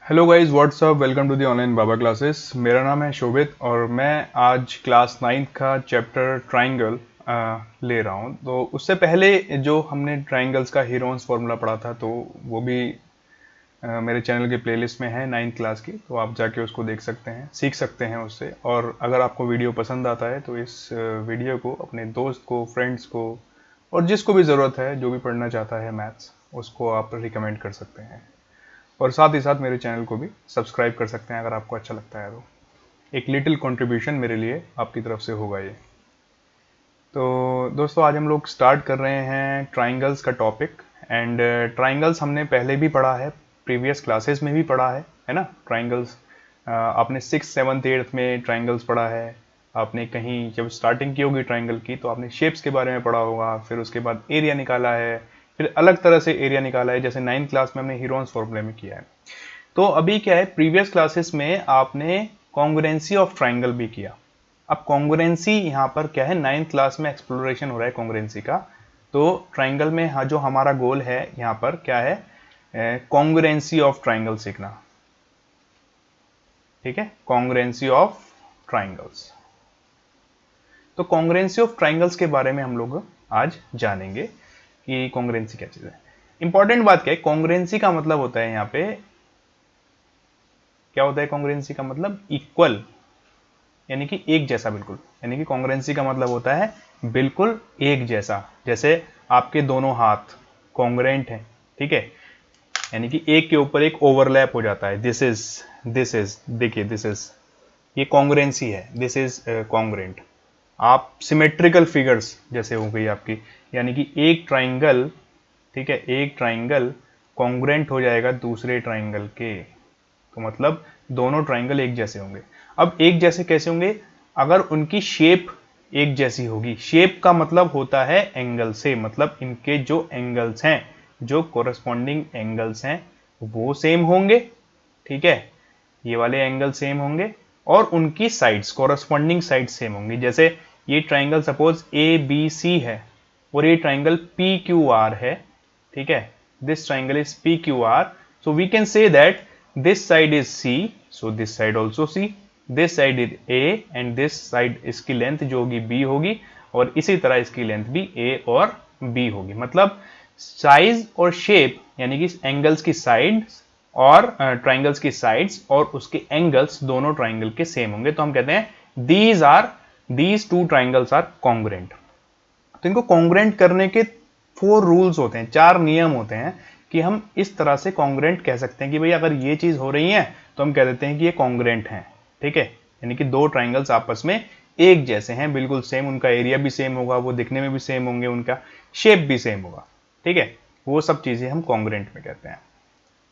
Hello guys, what's up, welcome to the online Baba classes. मेरा नाम है शोभित और मैं आज क्लास 9th का चैप्टर ट्राइंगल ले रहा हूँ। तो उससे पहले जो हमने ट्राइंगल्स का हीरोन्स फॉर्मूला पढ़ा था, तो वो भी मेरे चैनल की प्लेलिस्ट में है 9th क्लास की, तो आप जाके उसको देख सकते हैं, सीख सकते हैं उससे। और अगर आपको वीडियो पसंद आता है तो इस वीडियो को अपने दोस्त को, फ्रेंड्स को और जिसको भी ज़रूरत है, जो भी पढ़ना चाहता है मैथ्स, उसको आप रिकमेंड कर सकते हैं। और साथ ही साथ मेरे चैनल को भी सब्सक्राइब कर सकते हैं अगर आपको अच्छा लगता है तो। एक लिटिल कंट्रीब्यूशन मेरे लिए आपकी तरफ से होगा ये। तो दोस्तों, आज हम लोग स्टार्ट कर रहे हैं ट्राइंगल्स का टॉपिक। एंड ट्राइंगल्स हमने पहले भी पढ़ा है, प्रीवियस क्लासेस में भी पढ़ा है ना। ट्राइंगल्स आपने 6th 7th 8th में ट्राइंगल्स पढ़ा है। आपने कहीं जब स्टार्टिंग की होगी ट्राइंगल की तो आपने शेप्स के बारे में पढ़ा होगा, फिर उसके बाद एरिया निकाला है, फिर अलग तरह से एरिया निकाला है, जैसे 9th क्लास में हमने हीरोन्स फॉर्मूले में किया है। तो अभी क्या है, प्रीवियस क्लासेस में आपने कॉन्ग्रुएंसी ऑफ ट्राइंगल भी किया। अब कॉन्ग्रुएंसी यहाँ पर क्या है, 9th क्लास में एक्सप्लोरेशन हो रहा है कॉन्ग्रुएंसी का। तो ट्राइंगल में जो हमारा गोल है यहाँ पर क्या है, कॉन्ग्रुएंसी ऑफ ट्राइंगल सीखना। ठीक है, कॉन्ग्रुएंसी ऑफ ट्राइंगल्स। तो कॉन्ग्रुएंसी ऑफ ट्राइंगल्स के बारे में हम लोग आज जानेंगे कि कॉन्ग्रुएंसी क्या चीज है। इंपॉर्टेंट बात क्या है, कॉन्ग्रुएंसी का मतलब होता है यहाँ पे, क्या होता है कॉन्ग्रुएंसी का मतलब, इक्वल, यानी कि एक जैसा बिल्कुल। यानी कि कॉन्ग्रुएंसी का मतलब होता है बिल्कुल एक जैसा। जैसे आपके दोनों हाथ कॉन्ग्रुएंट हैं, ठीक है, यानी कि एक के ऊपर एक ओवरलैप हो जाता है। दिस इज देखिए, दिस इज, ये कॉन्ग्रुएंसी है, दिस इज कॉन्ग्रुएंट। आप सिमेट्रिकल फिगर्स जैसे हो गई आपकी, यानी कि एक ट्राइंगल, ठीक है, एक ट्राइंगल कॉन्ग्रुएंट हो जाएगा दूसरे ट्राइंगल के, तो मतलब दोनों ट्राइंगल एक जैसे होंगे। अब एक जैसे कैसे होंगे, अगर उनकी शेप एक जैसी होगी। शेप का मतलब होता है एंगल से, मतलब इनके जो एंगल्स हैं, जो कोरस्पॉन्डिंग एंगल्स हैं वो सेम होंगे, ठीक है, ये वाले एंगल सेम होंगे, और उनकी साइड्स, कोरस्पॉन्डिंग साइड सेम होंगी। जैसे ये triangle suppose A B C है और ये ट्राइंगल पी क्यू आर है, ठीक है, this triangle is P Q R, so we can say that this side is C, so this side also C, this side is A, and this side, इसकी length जो होगी B होगी, और इसी तरह इसकी लेंथ भी ए और बी होगी। मतलब साइज और शेप, यानी कि एंगल्स की साइड्स और ट्राइंगल्स की साइड्स और उसके एंगल्स दोनों ट्राइंगल के सेम होंगे, तो हम कहते हैं these two triangles are congruent. तो इनको कॉन्ग्रुएंट करने के 4 रूल्स होते हैं, 4 नियम होते हैं कि हम इस तरह से कॉन्ग्रुएंट कह सकते हैं कि भाई अगर ये चीज हो रही है तो हम कह देते हैं कि ये कॉन्ग्रुएंट है, ठीक है। यानी कि दो ट्राइंगल्स आपस में एक जैसे हैं, बिल्कुल सेम, उनका एरिया भी सेम होगा, वो दिखने में भी सेम होंगे, उनका शेप भी सेम होगा, ठीक है। वो सब चीजें हम कॉन्ग्रुएंट में कहते हैं।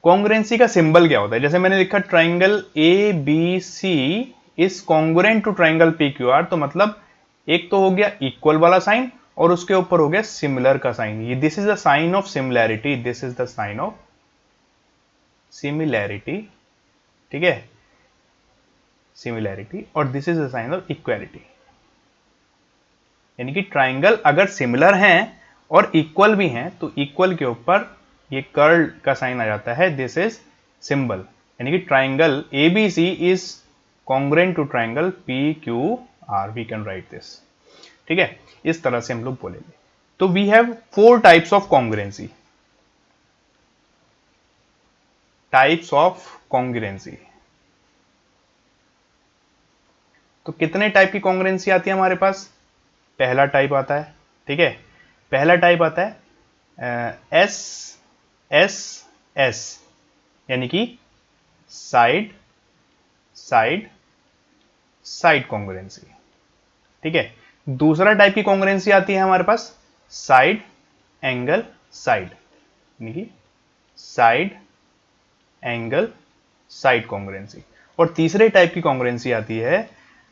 कॉन्ग्रुएंसी का सिंबल क्या होता है, जैसे मैंने लिखा triangle A B C is congruent to triangle P Q R, तो मतलब एक तो हो गया इक्वल वाला साइन और उसके ऊपर हो गया सिमिलर का साइन। ये this is the sign of similarity, this is the sign of similarity, ठीक है, सिमिलैरिटी, और this is the sign of equality. यानी कि ट्राइंगल अगर सिमिलर हैं और इक्वल भी हैं तो इक्वल के ऊपर ये कर्ल का साइन आ जाता है, दिस इज सिंबल। यानी कि triangle ABC is congruent to triangle P Q R, we can write this, ठीक है। इस तरह से हम लोग बोलेंगे। तो we have 4 types of congruency, types of congruency. तो कितने टाइप की कॉन्ग्रुएंसी आती है हमारे पास, पहला टाइप आता है, ठीक है, पहला टाइप आता है एस एस एस, यानी कि साइड साइड साइड कॉन्ग्रुएंसी, ठीक है। दूसरा टाइप की कॉन्ग्रुएंसी आती है हमारे पास साइड एंगल साइड, यानी कि साइड एंगल साइड कॉन्ग्रुएंसी। और तीसरे टाइप की कॉन्ग्रुएंसी आती है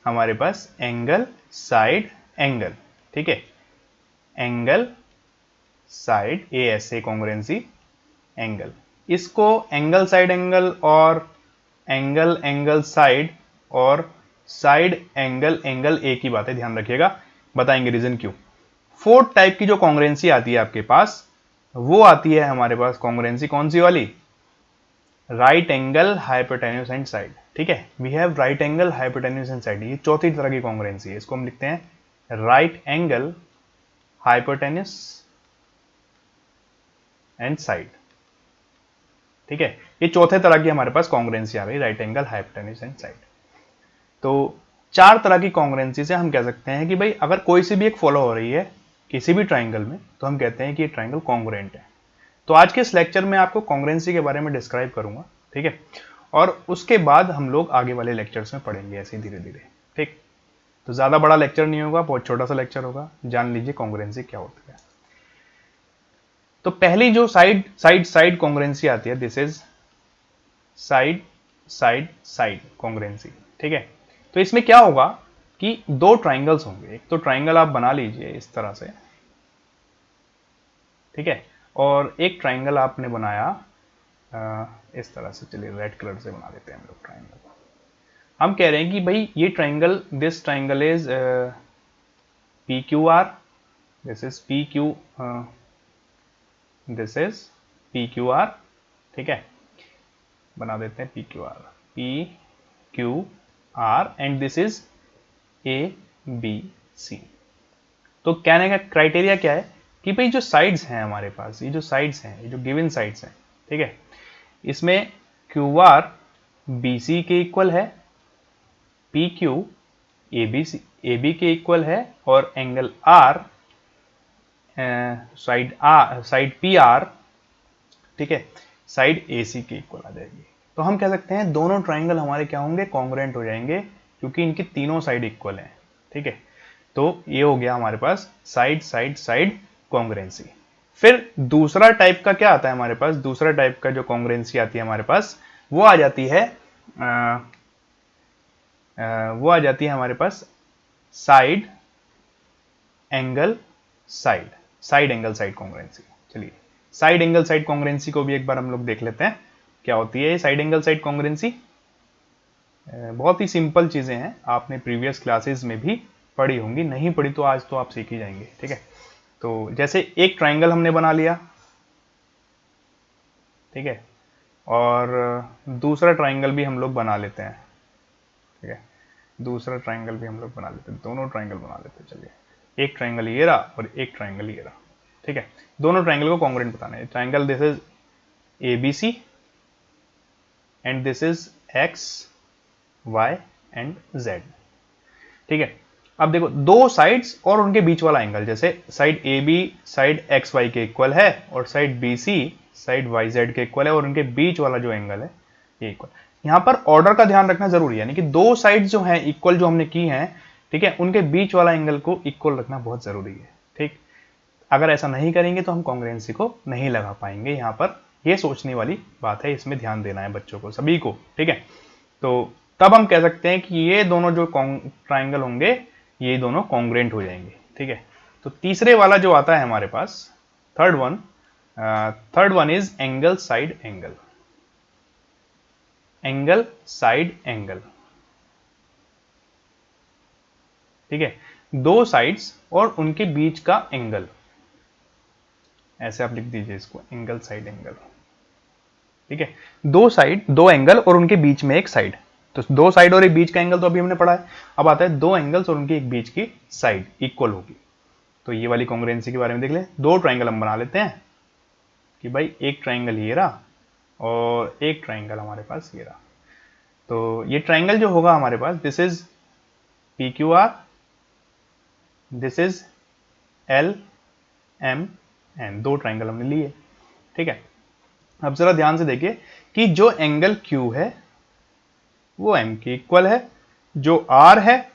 हमारे पास एंगल साइड एंगल, ठीक है, angle side A S A congruency angle. इसको एंगल साइड एंगल और एंगल एंगल साइड और साइड एंगल एंगल एक ही बात है, ध्यान रखिएगा, बताएंगे रीजन क्यों। फोर्थ टाइप की जो कॉन्ग्रुएंसी आती है आपके पास, वो आती है हमारे पास कॉन्ग्रुएंसी कौन सी वाली, right angle hypotenuse and side, ठीक है, we have right angle hypotenuse and side, ये चौथी तरह की कॉन्ग्रुएंसी है, इसको हम लिखते हैं right angle hypotenuse and side, ठीक है, ये चौथे तरह की हमारे पास कॉन्ग्रुएंसी आ गई, right angle hypotenuse and side. तो चार तरह की कॉन्ग्रुएंसी से हम कह सकते हैं कि भाई अगर कोई सी भी एक फॉलो हो रही है किसी भी ट्राइंगल में तो हम कहते हैं कि ये ट्राइंगल कॉन्ग्रुएंट है। तो आज के इस लेक्चर में आपको कॉन्ग्रुएंसी के बारे में डिस्क्राइब करूंगा, ठीक है, और उसके बाद हम लोग आगे वाले लेक्चर्स में पढ़ेंगे ऐसे धीरे धीरे, ठीक। तो ज्यादा बड़ा लेक्चर नहीं होगा, बहुत छोटा सा लेक्चर होगा, जान लीजिए कॉन्ग्रुएंसी क्या होती है। तो पहली जो साइड साइड साइड कॉन्ग्रुएंसी आती है, this is side side side congruency, ठीक है। तो इसमें क्या होगा कि दो ट्राइंगल्स होंगे, एक तो ट्राइंगल आप बना लीजिए इस तरह से, ठीक है, और एक ट्राइंगल आपने बनाया इस तरह से, चलिए रेड कलर से बना देते हैं हम लोग ट्राइंगल। हम कह रहे हैं कि भाई ये triangle, this triangle is P Q R, this is P Q, this is P Q R, ठीक है, बना देते हैं P Q R and this is A B C. तो कहने का क्राइटेरिया क्या है कि भाई जो साइड्स हैं हमारे पास, ये जो साइड्स हैं, ये जो गिवन साइड्स हैं, ठीक है, इसमें क्यू आर बी सी के इक्वल है, पी क्यू ए बी के इक्वल है, और angle R side P R, ठीक है, साइड ए सी के इक्वल आ जाएगी। तो हम कह सकते हैं दोनों ट्राइंगल हमारे क्या होंगे, कॉन्ग्रुएंट हो जाएंगे, क्योंकि इनकी तीनों साइड इक्वल हैं, ठीक है। तो ये हो गया हमारे पास साइड साइड साइड कॉन्ग्रुएंसी। फिर दूसरा टाइप का क्या आता है हमारे पास, दूसरा टाइप का जो कॉन्ग्रुएंसी आती है हमारे पास, वो आ जाती है हमारे पास side angle side, side angle side congruency. चलिए साइड एंगल साइड कॉन्ग्रुएंसी को भी एक बार हम लोग देख लेते हैं क्या होती है साइड एंगल साइड कॉन्ग्रुएंसी। बहुत ही सिंपल चीजें हैं, आपने प्रीवियस क्लासेस में भी पढ़ी होंगी, नहीं पढ़ी तो आज तो आप सीख ही जाएंगे, ठीक है। तो जैसे एक ट्राइंगल हमने बना लिया, ठीक है, और दूसरा ट्राइंगल भी हम लोग बना लेते हैं, ठीक है, दूसरा ट्राइंगल भी हम लोग बना लेते हैं, दोनों ट्राइंगल बना लेते हैं। चलिए एक ट्राइंगल ये रहा और एक ट्राइंगल ये रहा, ठीक है, दोनों ट्राइंगल को कॉन्ग्रुएंट बताना है। Triangle this is A B C and this is X Y and Z, ठीक है। अब देखो दो साइड्स और उनके बीच वाला एंगल, जैसे side A B side X Y के इक्वल है और side B C side Y Z के इक्वल है, और उनके बीच वाला जो एंगल है ये इक्वल। यहां पर ऑर्डर का ध्यान रखना जरूरी है, यानी कि दो साइड जो है इक्वल जो हमने की है, ठीक है, उनके बीच वाला एंगल को इक्वल रखना बहुत जरूरी है, ठीक। अगर ऐसा नहीं करेंगे तो हम कॉन्ग्रुएंसी को नहीं लगा पाएंगे। यहाँ पर ये सोचने वाली बात है, इसमें ध्यान देना है बच्चों को, सभी को, ठीक है। तो तब हम कह सकते हैं कि ये दोनों जो ट्राइंगल होंगे ये दोनों कॉन्ग्रुएंट हो जाएंगे, ठीक है। तो तीसरे वाला जो आता है हमारे पास, third one is angle side angle, angle side angle, ठीक है, दो साइड्स और उनके बीच का एंगल, ऐसे आप लिख दीजिए इसको, एंगल साइड एंगल, ठीक है, दो साइड दो एंगल और उनके बीच में एक साइड। तो दो साइड और एक बीच का एंगल तो अभी हमने पढ़ा है, अब आता है दो एंगल्स और उनके एक बीच की साइड इक्वल होगी। तो ये वाली कॉन्ग्रुएंसी के बारे में देख ले, दो ट्राइंगल हम बना लेते हैं कि भाई एक ट्राइंगल ये रहा और एक ट्राइंगल हमारे पास ये रहा। तो ये ट्राइंगल जो होगा हमारे पास, this is P Q R, this is L M N, दो ट्राइंगल हमने लिए, ठीक है। अब जरा ध्यान से देखिए कि जो एंगल Q है वो M के इक्वल है, जो R है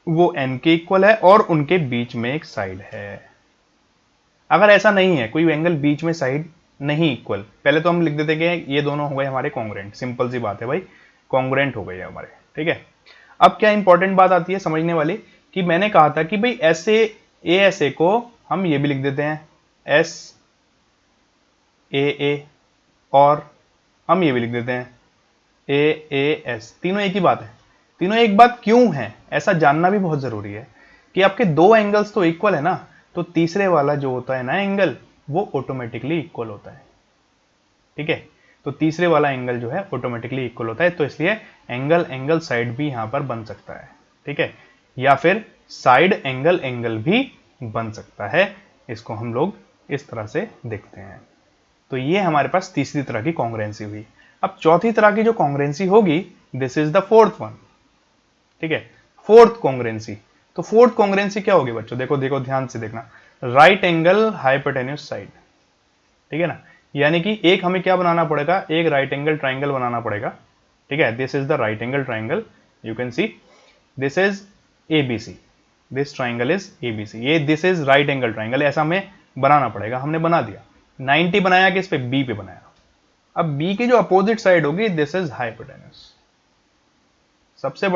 वो N के इक्वल है, और उनके बीच में एक साइड है। अगर ऐसा नहीं है, कोई एंगल बीच में साइड नहीं इक्वल, पहले तो हम लिख देते कि ये दोनों हो गए हमारे कॉन्ग्रुएंट, सिंपल सी बात है भाई, कॉन्ग्रुएंट हो गए हमारे, ठीक है। अब क्या इंपॉर्टेंट बात आती है समझने वाली, कि मैंने कहा था कि भाई ऐसे ए को हम ये भी लिख देते हैं एस ए, और हम ये भी लिख देते हैं ए एस, तीनों एक ही बात है। तीनों एक बात क्यों है ऐसा जानना भी बहुत जरूरी है कि आपके दो एंगल्स तो इक्वल है ना, तो तीसरे वाला जो होता है ना एंगल, वो ऑटोमेटिकली इक्वल होता है, ठीक है। तो तीसरे वाला एंगल जो है ऑटोमेटिकली इक्वल होता है, तो इसलिए एंगल एंगल साइड भी यहां पर बन सकता है, ठीक है, या फिर साइड एंगल एंगल भी बन सकता है। इसको हम लोग इस तरह से देखते हैं। तो ये हमारे पास तीसरी तरह की कॉन्ग्रुएंसी हुई। अब चौथी तरह की जो कॉन्ग्रुएंसी होगी, this is the fourth one, ठीक है, फोर्थ कॉन्ग्रुएंसी। तो फोर्थ कॉन्ग्रुएंसी क्या होगी बच्चों, देखो देखो ध्यान से देखना, राइट एंगल हाइपोटेन्यूज साइड, ठीक है ना, यानी कि एक हमें क्या बनाना पड़ेगा, एक राइट एंगल ट्राइंगल बनाना पड़ेगा, ठीक है, this is the right angle triangle, you can see this is ABC, this triangle is ABC, ये this is right angle triangle, ऐसा हमें बनाना पड़ेगा। हमने बना दिया, 90 बनाया किस पे, बी पे बनाया। अब बी की जो अपोजिट साइड होगी, दिस इज हाइपोटेन्यूज, सबसे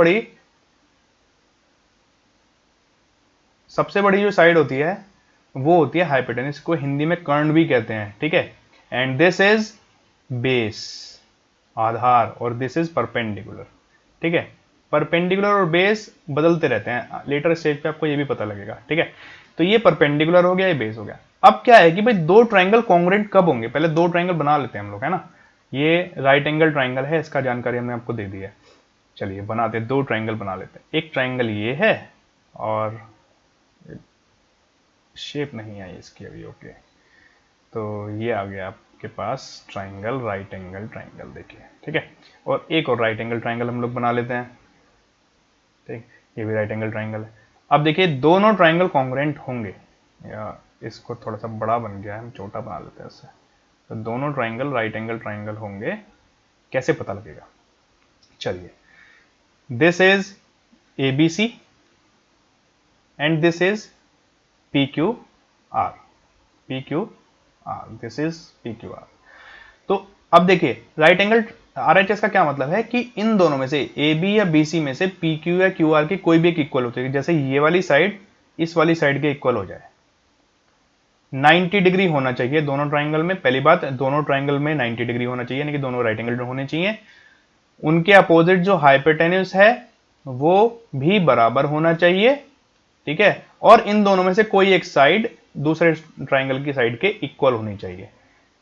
बड़ी जो साइड होती है वो होती है हाइपोटेन्यूज, को हिंदी में कर्ण भी कहते हैं, ठीक है, एंड दिस इज बेस, आधार, और दिस इज परपेंडिकुलर, ठीक है, परपेंडिकुलर और बेस बदलते रहते हैं, लेटर स्टेज पे आपको ये भी पता लगेगा, ठीक है। तो ये परपेंडिकुलर हो गया, ये बेस हो गया। अब क्या है कि भाई दो ट्राइंगल कॉन्ग्रुएंट कब होंगे, पहले दो ट्राइंगल बना लेते हैं हम लोग, है ना। ये राइट एंगल ट्राइंगल है, इसका जानकारी हमने आपको दे दी है। चलिए बनाते, दो ट्राइंगल बना लेते हैं। एक ट्राइंगल ये है, और शेप नहीं आई इसकी अभी, ओके, तो ये आ गया आपके पास ट्राइंगल, राइट एंगल ट्राइंगल, देखिए, ठीक है। और एक और राइट एंगल ट्राइंगल हम लोग बना लेते हैं, ठीक, ये भी राइट एंगल ट्राइंगल है। अब देखिए दोनों ट्राइंगल कॉन्ग्रुएंट होंगे, या इसको थोड़ा सा बड़ा बन गया है, हम छोटा बना लेते हैं इससे। तो दोनों ट्राइंगल राइट एंगल ट्राइंगल होंगे, कैसे पता लगेगा, चलिए, this is ABC and this is PQR, PQR, this is PQR। तो अब देखिए राइट एंगल RHS का क्या मतलब है कि इन दोनों में से AB या BC में से PQ या QR की कोई भी एक इक्वल होती है, जैसे ये वाली साइड इस वाली साइड के इक्वल हो जाए, 90 डिग्री होना चाहिए दोनों ट्राइंगल में। पहली बात, दोनों ट्राइंगल में 90 डिग्री होना चाहिए, यानी कि दोनों राइट एंगल होने चाहिए। उनके अपोजिट जो हाइपोटेन्यूज है वो भी बराबर होना चाहिए, ठीक है, और इन दोनों में से कोई एक साइड दूसरे ट्राइंगल की साइड के इक्वल होनी चाहिए।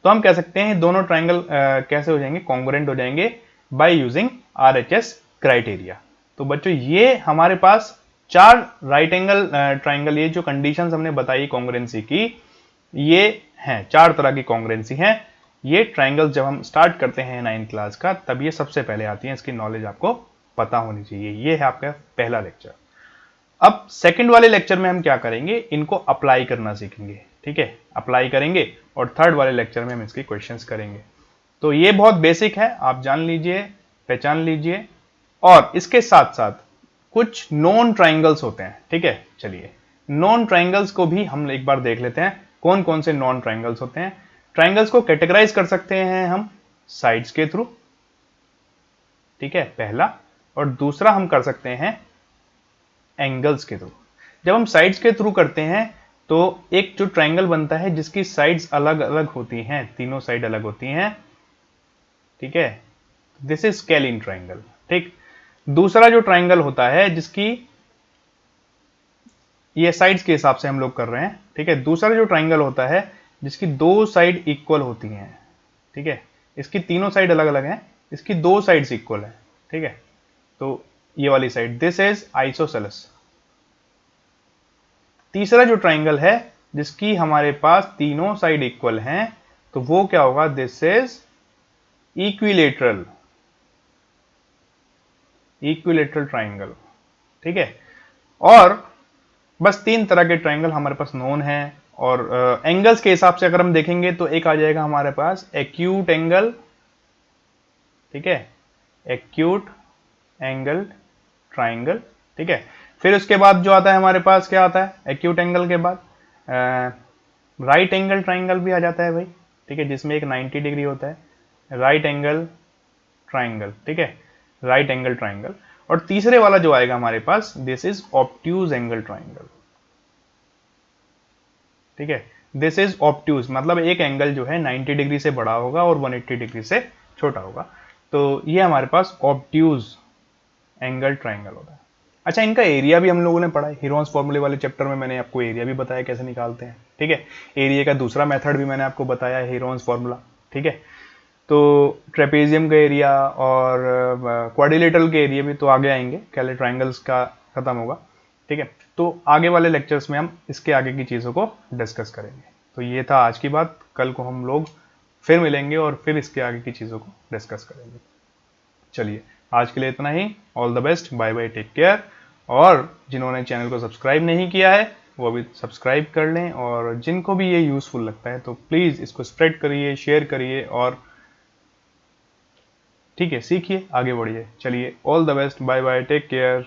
तो हम कह सकते हैं दोनों ट्राइंगल कैसे हो जाएंगे, कॉन्ग्रुएंट हो जाएंगे बाय यूजिंग RHS क्राइटेरिया। तो बच्चों ये हमारे पास चार राइट एंगल ट्राइंगल, ये जो कंडीशंस हमने बताई कॉन्ग्रुएंसी की, ये हैं चार तरह की कॉन्ग्रुएंसी हैं। ये ट्राइंगल जब हम स्टार्ट करते हैं 9th क्लास का, तब ये सबसे पहले आती है, इसकी नॉलेज आपको पता होनी चाहिए। ये है आपका पहला लेक्चर। अब सेकंड वाले लेक्चर में हम क्या करेंगे, इनको अप्लाई करना सीखेंगे, ठीक है, अप्लाई करेंगे, और थर्ड वाले लेक्चर में हम इसके क्वेश्चंस करेंगे। तो ये बहुत बेसिक है, आप जान लीजिए, पहचान लीजिए। और इसके साथ साथ कुछ नॉन ट्राइंगल्स होते हैं, ठीक है, चलिए नॉन ट्राइंगल्स को भी हम एक बार देख लेते हैं, कौन कौन से नॉन ट्राइंगल्स होते हैं। ट्राइंगल्स को कैटेगराइज कर सकते हैं हम साइड्स के थ्रू, ठीक है, पहला, और दूसरा हम कर सकते हैं एंगल्स के थ्रू। जब हम साइड्स के थ्रू करते हैं तो एक जो ट्राइंगल बनता है जिसकी साइड्स अलग अलग होती हैं, तीनों साइड अलग होती हैं, ठीक है, दिस इज स्केलिन ट्राइंगल, ठीक। दूसरा जो ट्राइंगल होता है जिसकी, ये साइड्स के हिसाब से हम लोग कर रहे हैं, ठीक है, दूसरा जो ट्राइंगल होता है जिसकी दो साइड इक्वल होती हैं, ठीक है, इसकी तीनों साइड अलग अलग हैं, इसकी दो साइड्स इक्वल है, ठीक है, तो ये वाली साइड, दिस इज आइसोसेलेस। तीसरा जो ट्राइंगल है जिसकी हमारे पास तीनों साइड इक्वल हैं, तो वो क्या होगा, this is equilateral, equilateral triangle, ठीक है। और बस तीन तरह के ट्राइंगल हमारे पास नोन है। और एंगल्स के हिसाब से अगर हम देखेंगे तो एक आ जाएगा हमारे पास एक्यूट एंगल, ठीक है, एक्यूट एंगल ट्राइंगल, ठीक है। फिर उसके बाद जो आता है हमारे पास, क्या आता है एक्यूट एंगल के बाद, राइट एंगल ट्राइंगल भी आ जाता है भाई, ठीक है, जिसमें एक 90 डिग्री होता है, राइट एंगल ट्राइंगल, ठीक है, राइट एंगल ट्राइंगल। और तीसरे वाला जो आएगा हमारे पास, this is obtuse angle triangle, ठीक है, दिस इज ऑब्ट्यूज, मतलब एक एंगल जो है 90 डिग्री से बड़ा होगा और 180 डिग्री से छोटा होगा, तो ये हमारे पास ऑब्ट्यूज एंगल ट्राइंगल होता है। अच्छा, इनका एरिया भी हम लोगों ने पढ़ा है, हीरोन्स फॉर्मूले वाले चैप्टर में मैंने आपको एरिया भी बताया कैसे निकालते हैं, ठीक है। एरिया का दूसरा मेथड भी मैंने आपको बताया है, हीरोन्स फॉर्मूला, ठीक है। तो ट्रेपेजियम का एरिया और क्वाड्रिलेटरल के एरिया भी तो आगे आएंगे, कैले ट्राइंगल्स का खत्म होगा, ठीक है। तो आगे वाले लेक्चर्स में हम इसके आगे की चीज़ों को डिस्कस करेंगे। तो ये था आज की बात, कल को हम लोग फिर मिलेंगे और फिर इसके आगे की चीज़ों को डिस्कस करेंगे। चलिए आज के लिए इतना ही, all the best, bye bye, take care. और जिन्होंने चैनल को सब्सक्राइब नहीं किया है वो भी सब्सक्राइब कर लें, और जिनको भी ये यूज़फुल लगता है तो प्लीज़ इसको स्प्रेड करिए, शेयर करिए, और ठीक है, सीखिए, आगे बढ़िए। चलिए all the best, bye bye, take care.